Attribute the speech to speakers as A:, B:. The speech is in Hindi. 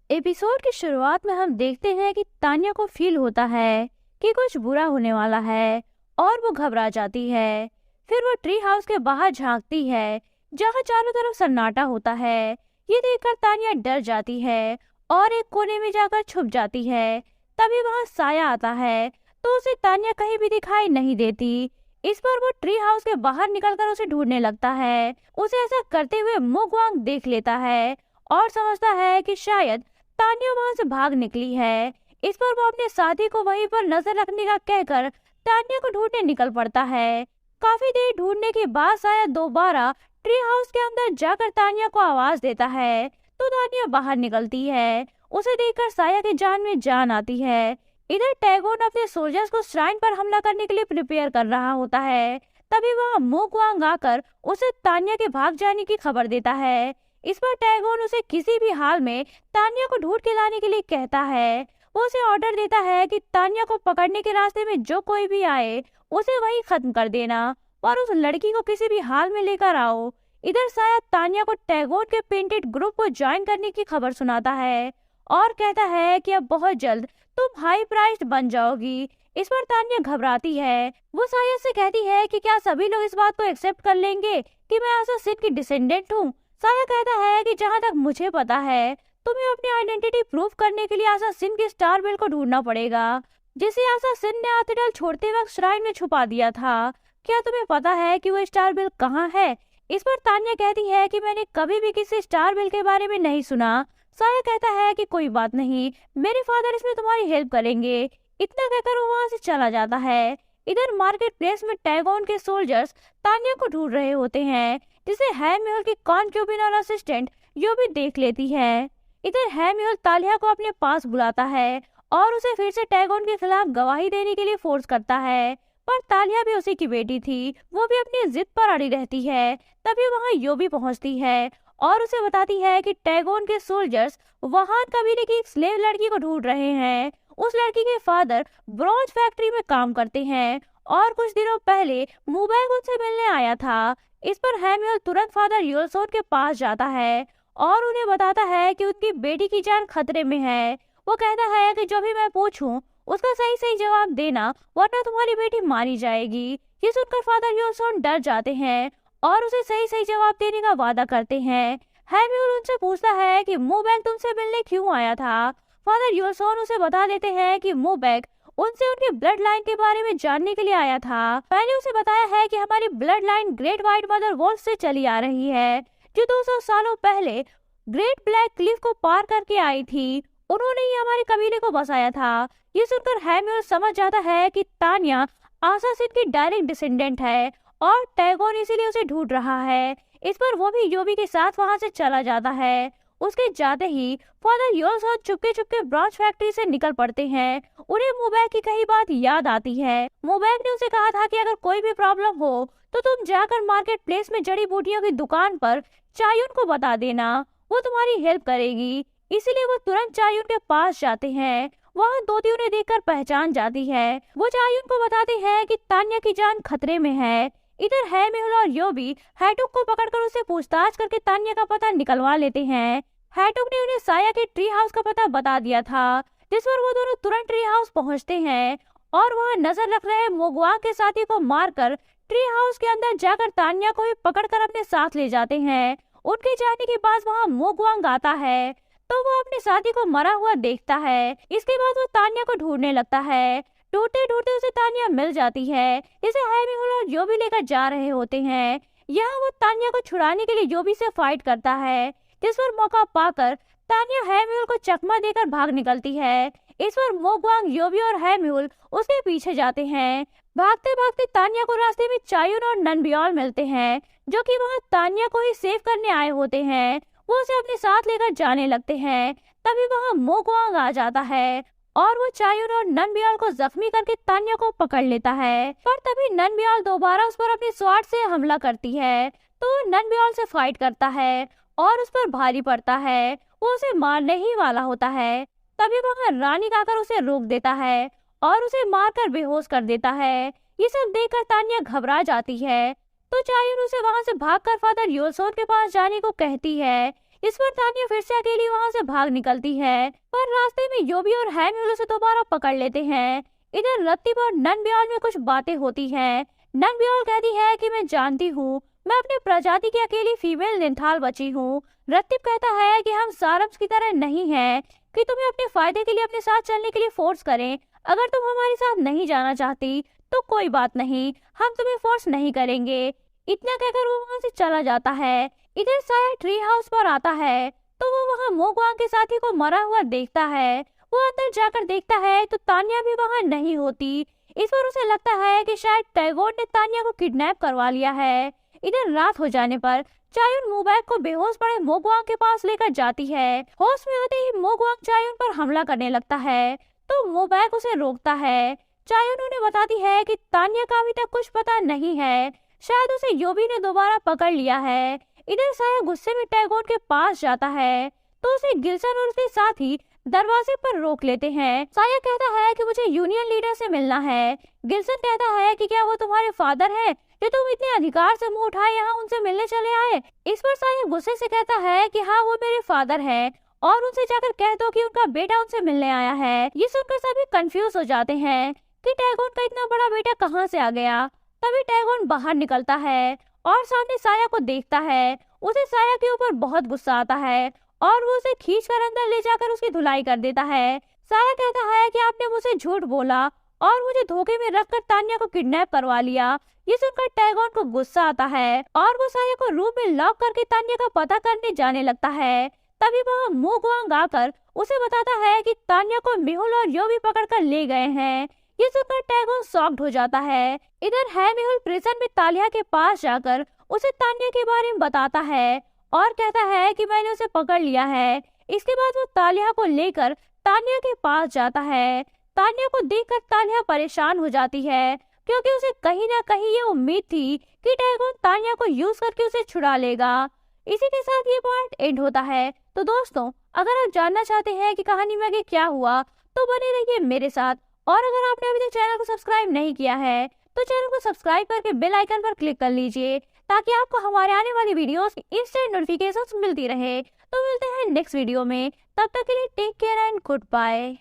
A: एपिसोड की शुरुआत में हम देखते हैं कि तान्या को फील होता है कि कुछ बुरा होने वाला है और वो घबरा जाती है। फिर वो ट्री हाउस के बाहर झांकती है जहाँ चारों तरफ सन्नाटा होता है। ये देखकर तान्या डर जाती है और एक कोने में जाकर छुप जाती है। तभी वहाँ साया आता है तो उसे तान्या कहीं भी दिखाई नहीं देती। इस पर वो ट्री हाउस के बाहर निकलकर उसे ढूंढने लगता है। उसे ऐसा करते हुए मुगवांग देख लेता है और समझता है कि शायद तान्या वहां से भाग निकली है। इस पर वो अपने साथी को वहीं पर नजर रखने का कहकर तान्या को ढूंढने निकल पड़ता है। काफी देर ढूंढने के बाद साया दोबारा ट्री हाउस के अंदर जाकर तान्या को आवाज देता है तो तान्या बाहर निकलती है। उसे देखकर साया की जान में जान आती है। इधर टैगोन अपने सोल्जर्स को श्राइन पर हमला करने के लिए प्रिपेयर कर रहा होता है। तभी वहाँ मुगवांग आकर उसे तान्या के भाग जाने की खबर देता है। इस पर टैगोन उसे किसी भी हाल में तान्या को ढूंढ के लाने के लिए कहता है। वो उसे ऑर्डर देता है कि तान्या को पकड़ने के रास्ते में जो कोई भी आए उसे वहीं खत्म कर देना और उस लड़की को किसी भी हाल में लेकर आओ। इधर साया तान्या को टैगोन के पेंटेड ग्रुप को ज्वाइन करने की खबर सुनाता है और कहता है कि अब बहुत जल्द तुम हाई प्राइस्ड बन जाओगी। इस पर तान्या घबराती है। वो साया से कहती है कि क्या सभी लोग इस बात को एक्सेप्ट कर लेंगे कि मैं आसा सिन की डिसेंडेंट हूँ। साया कहता है कि जहाँ तक मुझे पता है तुम्हें अपनी आइडेंटिटी प्रूव करने के लिए आसा सिन के स्टार बेल को ढूंढना पड़ेगा जिसे आसा सिन ने आर्थिडल छोड़ते वक्त श्राइन में छुपा दिया था। क्या तुम्हें पता है कि वो स्टार बेल कहाँ है? इस पर तान्या कहती है कि मैंने कभी भी किसी स्टार बेल के बारे में नहीं सुना। साया कहता है कि कोई बात नहीं, मेरे फादर इसमें तुम्हारी हेल्प करेंगे। इतना कहकर वो वहाँ से चला जाता है। इधर मार्केट प्लेस में टैगोन के सोल्जर्स तान्या को ढूंढ रहे होते हैं जिसे हैम्यूल की कॉन्क्यूबिनल असिस्टेंट यो भी देख लेती है। इधर हैम्यूल तालिया को अपने पास बुलाता है और उसे फिर से टैगोन के खिलाफ गवाही देने के लिए फोर्स करता है। पर तालिया भी उसी की बेटी थी, वो भी अपनी जिद पर अड़ी रहती है। तभी वहाँ यो भी पहुँचती है और उसे बताती है कि टैगोन के सोल्जर्स वहां कबीले की एक स्लेव लड़की को ढूंढ रहे हैं। उस लड़की के फादर ब्रॉन्ज फैक्ट्री में काम करते हैं और कुछ दिनों पहले मुबैग उनसे मिलने आया था। इस पर हैम्यूल तुरंत फादर योलसोन के पास जाता है और उन्हें बताता है कि उनकी बेटी की जान खतरे में है। वो कहता है कि जो भी मैं पूछूं उसका सही सही जवाब देना वरना तुम्हारी बेटी मारी जाएगी। ये सुनकर फादर योलसोन डर जाते हैं और उसे सही सही जवाब देने का वादा करते हैं। हैम्यूल उनसे पूछता है कि मुबैग तुमसे मिलने क्यों आया था। फादर योलसोन उसे बता देते हैं कि मुबैग उनसे उनकी ब्लड लाइन के बारे में जानने के लिए आया था। मैंने उसे बताया है कि हमारी bloodline great white mother wolf से चली आ रही है जो 200 सालों पहले ग्रेट ब्लैक क्लिफ को पार करके आई थी। उन्होंने ही हमारे कबीले को बसाया था। ये सुनकर हैम्यूल समझ जाता है कि तान्या आसा सिन की डायरेक्ट डिसेंडेंट है और टैगोन इसीलिए उसे ढूंढ रहा है। इस पर वो भी योबी के साथ वहां से चला जाता है। उसके जाते ही father योलसोन Chupke Chupke bronze factory से निकल पड़ते हैं। उन्हें मुबैग की कही बात याद आती है। मुबैग ने उसे कहा था कि अगर कोई भी प्रॉब्लम हो तो तुम जाकर मार्केट प्लेस में जड़ी बूटियों की दुकान पर चायुन को बता देना, वो तुम्हारी हेल्प करेगी। इसीलिए वो तुरंत चायुन के पास जाते हैं। वहाँ दोती उन्हें देखकर पहचान जाती है। वो चायुन को बताते हैं कि तान्या की जान खतरे में है। इधर हैम्यूल और योबी हैटुक को पकड़कर उससे पूछताछ करके तान्या का पता निकलवा लेते हैं। हैटुक ने उन्हें साया के ट्री हाउस का पता बता दिया था, जिस पर वो दोनों तुरंत ट्री हाउस पहुंचते हैं और वहां नजर रख रहे मुगवांग के साथी को मारकर ट्री हाउस के अंदर जाकर तान्या को भी पकड़कर अपने साथ ले जाते हैं। उनके जाने के बाद वहाँ मुगवांग आता है तो वो अपने साथी को मरा हुआ देखता है। इसके बाद वो तान्या को ढूंढने लगता है। ढूंढते ढूंढते उसे तान्या मिल जाती है जिसे हैम्यूल और योबी लेकर जा रहे होते हैं। यहाँ वो तान्या को छुड़ाने के लिए योबी से फाइट करता है, जिस पर मौका पाकर तान्या हैम्यूल को चकमा देकर भाग निकलती है। इस पर मुगवांग, योबी और हैम्यूल उसके पीछे जाते हैं। भागते भागते तान्या को रास्ते में चायुन और ननबियोल मिलते हैं जो कि वहाँ तान्या को ही सेव करने आए होते हैं। वो उसे अपने साथ लेकर जाने लगते हैं। तभी वहाँ मुगवांग आ जाता है और वो चायुन और ननबियोल को जख्मी करके तान्या को पकड़ लेता है। पर तभी ननबियोल दोबारा उस पर अपने स्वार्ड से हमला करती है तो वो ननबियोल से फाइट करता है और उस पर भारी पड़ता है। वो उसे मारने ही वाला होता है। तभी वहाँ रानी आकर उसे रोक देता है और उसे मारकर बेहोश कर देता है। ये सब देखकर तान्या घबरा जाती है तो चायुन उसे वहाँ से भागकर फादर योलसोन के पास जाने को कहती है। इस पर तानिया फिर से अकेली वहाँ से भाग निकलती है, पर रास्ते में योबी और हैम्यूल उसे दोबारा पकड़ लेते हैं। इधर रत्तिब और ननब्याल में कुछ बातें होती हैं। ननब्याल कहती है कि मैं जानती हूँ, मैं अपनी प्रजाति की अकेली फीमेल निंथाल बची हूँ। रत्तिब कहता है कि हम सारम्स की तरह नहीं हैं कि तुम्हें अपने फायदे के लिए अपने साथ चलने के लिए फोर्स करें। अगर तुम हमारे साथ नहीं जाना चाहती तो कोई बात नहीं, हम तुम्हें फोर्स नहीं करेंगे। इतना कहकर वो वहाँ से चला जाता है। इधर साया ट्री हाउस पर आता है तो वो वहाँ मोगवांग के साथी को मरा हुआ देखता है। वो अंदर जाकर देखता है तो तान्या भी वहाँ नहीं होती। इस पर उसे लगता है कि शायद टैगोर ने तान्या को किडनैप करवा लिया है। इधर रात हो जाने पर चायुन मोबैक को बेहोश पड़े मोगवांग के पास लेकर जाती है। होश में आते ही मोगवांग चायुन पर हमला करने लगता है तो मोबैक उसे रोकता है। चायुन उन्हें बताती है कि तान्या का अभी तक कुछ पता नहीं है, शायद उसे योबी ने दोबारा पकड़ लिया है। इधर साया गुस्से में टैगोर के पास जाता है तो उसे गिल्सन और उसके साथी दरवाजे पर रोक लेते हैं। साया कहता है कि मुझे यूनियन लीडर से मिलना है। गिल्सन कहता है कि क्या वो तुम्हारे फादर है जो तुम इतने अधिकार से मुंह उठाए यहाँ उनसे मिलने चले आए। इस पर साया गुस्से से कहता है कि हाँ वो मेरे फादर है और उनसे जाकर कह दो कि उनका बेटा उनसे मिलने आया है। ये सुनकर सभी कंफ्यूज हो जाते हैं कि टैगोर का इतना बड़ा बेटा कहाँ से आ गया। तभी टैगोर बाहर निकलता है और सामने साया को देखता है। उसे साया के ऊपर बहुत गुस्सा आता है और वो उसे खींचकर अंदर ले जाकर उसकी धुलाई कर देता है। साया कहता है कि आपने मुझसे झूठ बोला और मुझे धोखे में रखकर तान्या को किडनैप करवा लिया। ये सुनकर टैगोर को गुस्सा आता है और वो साया को रूम में लॉक करके तान्या का पता करने जाने लगता है। तभी वहाँ मोगवांग आकर उसे बताता है कि तान्या को मेहुल और योबी पकड़कर ले गए हैं। ये सुनकर टैगोर शॉक्ड हो जाता है। इधर हैम्यूल प्रिजन में तालिया के पास जाकर उसे तान्या के बारे में बताता है और कहता है कि मैंने उसे पकड़ लिया है। इसके बाद वो तालिया को लेकर तान्या के पास जाता है। तान्या को देखकर तालिया परेशान हो जाती है क्योंकि उसे कहीं ना कहीं ये उम्मीद थी कि टैगोर तान्या को यूज करके उसे छुड़ा लेगा। इसी के साथ ये पॉइंट एंड होता है। तो दोस्तों, अगर आप जानना चाहते हैं कि कहानी में आगे क्या हुआ तो बने रहिए मेरे साथ। और अगर आपने अभी तक चैनल को सब्सक्राइब नहीं किया है तो चैनल को सब्सक्राइब करके बेल आइकन पर क्लिक कर लीजिए ताकि आपको हमारे आने वाली वीडियोस की इंस्टेंट नोटिफिकेशंस मिलती रहे। तो मिलते हैं नेक्स्ट वीडियो में, तब तक के लिए take care and good bye.